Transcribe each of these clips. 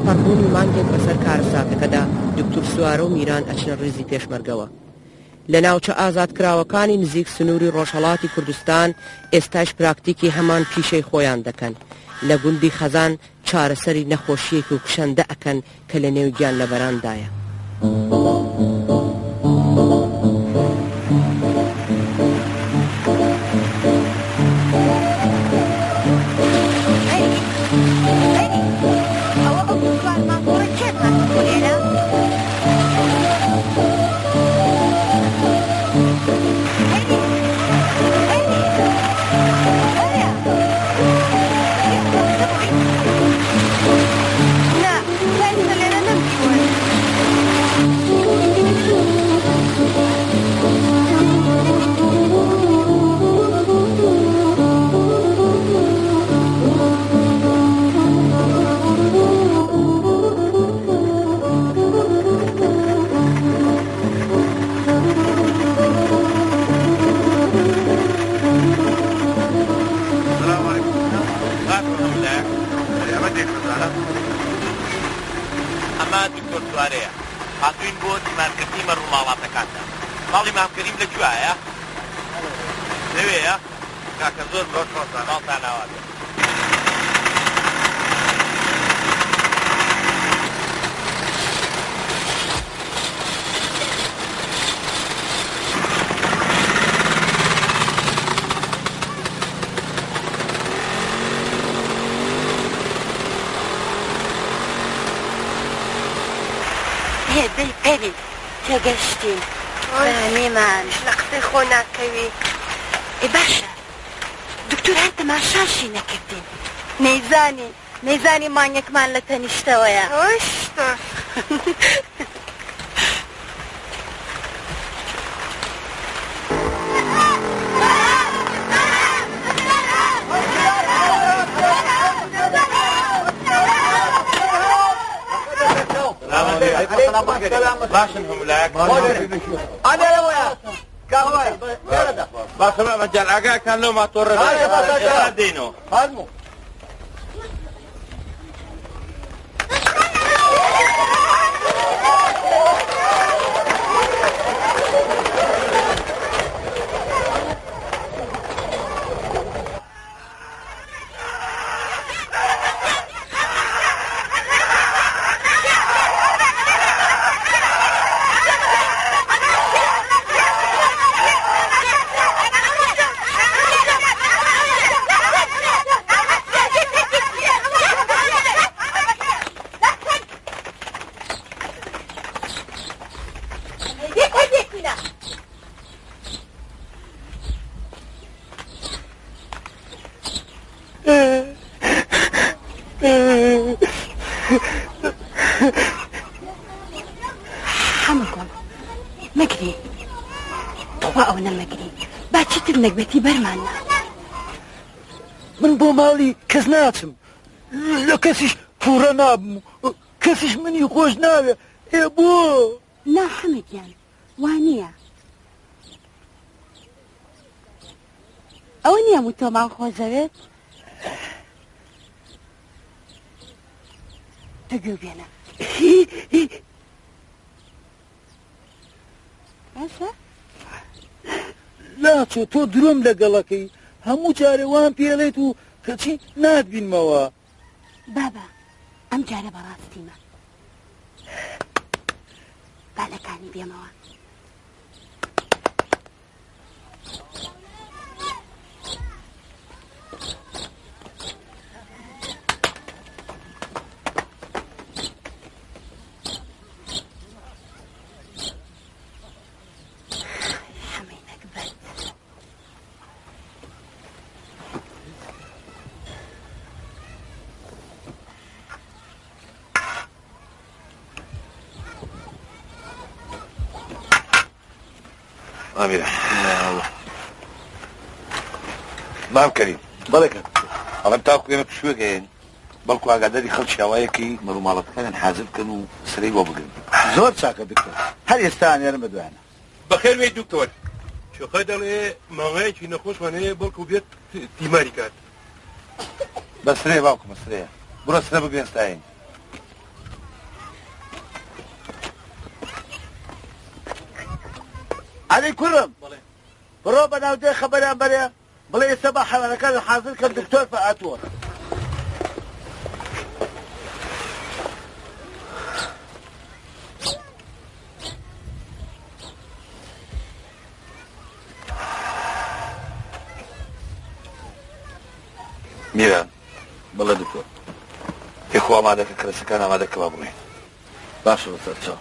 پەڕبوونی مانگێک بەسەر کارەساتەکەدا دکتۆر سوارە و میران ئەچنە ڕێزی پێشمەرگەوە. لە ناوچە ئازادکراوەکانی نزیک سنووری ڕۆژهەڵاتی کوردستان ئێستاش پراکتیکی هەمان پیشەی خۆیان دەکەن. لە گوندی خەزان چارەسەری نەخۆشیەک و کشەندە ئەکەن کە لە نێو گیان لەبەراندایە. ئەمە دکتۆر سوارەیە هاتوین بۆ دیمانکردنی مەڕووماڵاتەکاندا. ماڵی مامکەریم لەکوایە؟ لەوەیە؟ کاکە زۆر بۆ خۆتان ماڵتان ئاواتە. هێدەی پەری تێگەشتین میمان لە قسەی خۆ ناکەوی. باشە دکتۆر هەر تەماشاشی نەکردین. نەیزانی مانگێکمان لە تەنیشتەوەیە. باشن هەمولاک باشە مەجال ئاگاکان لەو ماتۆڕە دێنەوە. نەکبێتی بەرمانە من بۆ ماڵی کەس ناچم لە کەسیش پوڕە نابم و کەسیش منی خۆش ناوێ بۆ نا حەمەدیان وانییە ئەوە نییە و تۆمان خۆزەوێت تەگوێ بێنە باشە ناچۆ تۆ درۆم لەگەڵەکەی هەموو جارێوان پێڵێت و کەچی ناتبینمەوە. بابا ئەم جارە بەڕاستیمە بالەکانی بێمەوە. ئامێرە مام کەریم بەڵێکە ئەڵەم تاکو ئێمە پشوەکەین بەڵکو ئاگاداری خەڵکی ئەوایەکی مەروماڵەتەکانیان حازر بکەن و سرەی بۆ بگرن. زۆر چاکە دکتۆر هەر ئێستا ئەنێرم بەدوایانە. بەخێر وێ دکتۆر شوخە دەڵێ ماوەیەکی نەخۆشمان هەیە بەڵکو بێت تیماری کات. بە سرەیە باوکم بە سرەیە بڕە سرە بگوێنستاین. علی کوڕم بڕۆ بە ناودێ خەبەریان بەرێ بڵێ ئێستا بە حەوانەکان حاضر کەم دکتۆر فەعاتووە. میران بەڵێ دکتۆر پێخوا ئامادەکە کەرەسەکان ئامادەکە با بڕێن. باشە بەسەرچاو.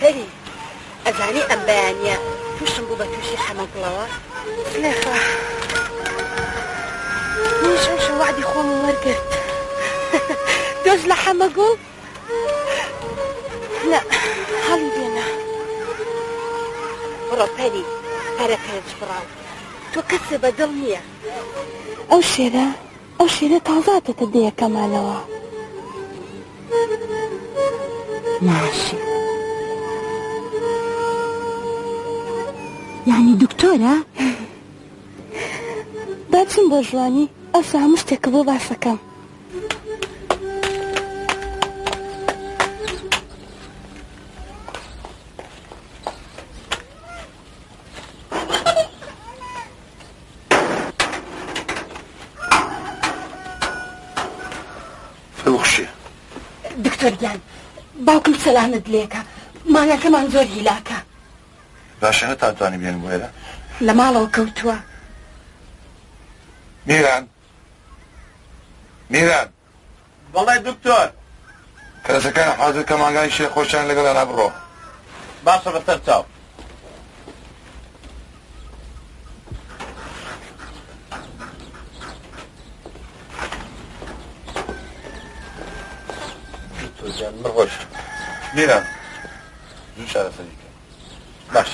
پەری ئەزانی ئەم بەیانیە تووشم بوو بە تووشی حەمەگوڵەوە سلێخە نیشەوشە وعدی خۆم وەرگرت دۆز لە حەمەگوڵ نە هەڵی بێنە بڕۆ پەری پەرەکەت بڕاو تۆ کەسێ بەدڵ نییە ئەو شێرە تازاتەتە دەیەکەمانەوە ماشي يعني دكتورة باچم بۆ ژوانی ئەوسا هەموو شتێکە بۆ باسەکەم فڵخشێ دكتور گیان باوکم سەلامت لێکە مانگەکەمان زۆر هیلاکە باشە نەتانتوانی بێن بۆ ئێرە لە ماڵەوە کەوتووە میران بەڵێ دکتۆر کەرەسەکان حاضر کە مانگای شێ خۆشیان لەگەڵ بڕۆ. باشە بەسەر چاو مڕۆژ میران زوو چارەسەریکە باش.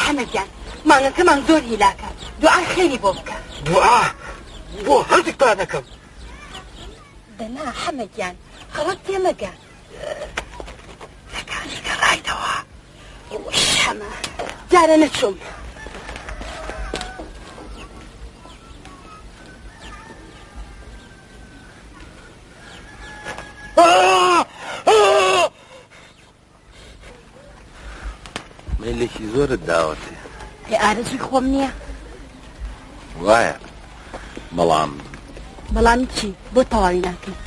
حەمەدیان مانگەکەمان زۆر هیلاکە دوعای خێری بۆ بکە دوعا بۆ هەردێکتان دەکەم دەنا حەمەدیان خەڵەت تێمەگە لەکانی گەڕایدەوە ئێوەش هەمە جارە نەچووم مێلێکی زۆرت داوەتێ هێ ئارەزوی خۆم نییە وایە بەڵام بەڵام چی بۆ تەواوی ناکەیت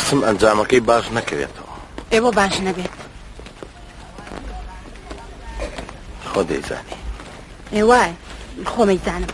ترسم ئەنجامەکەی باش نەکەوێتەوە. ئێوە باش نەبێت. خۆ دەیزانی. ئێوە خۆمەی زانم.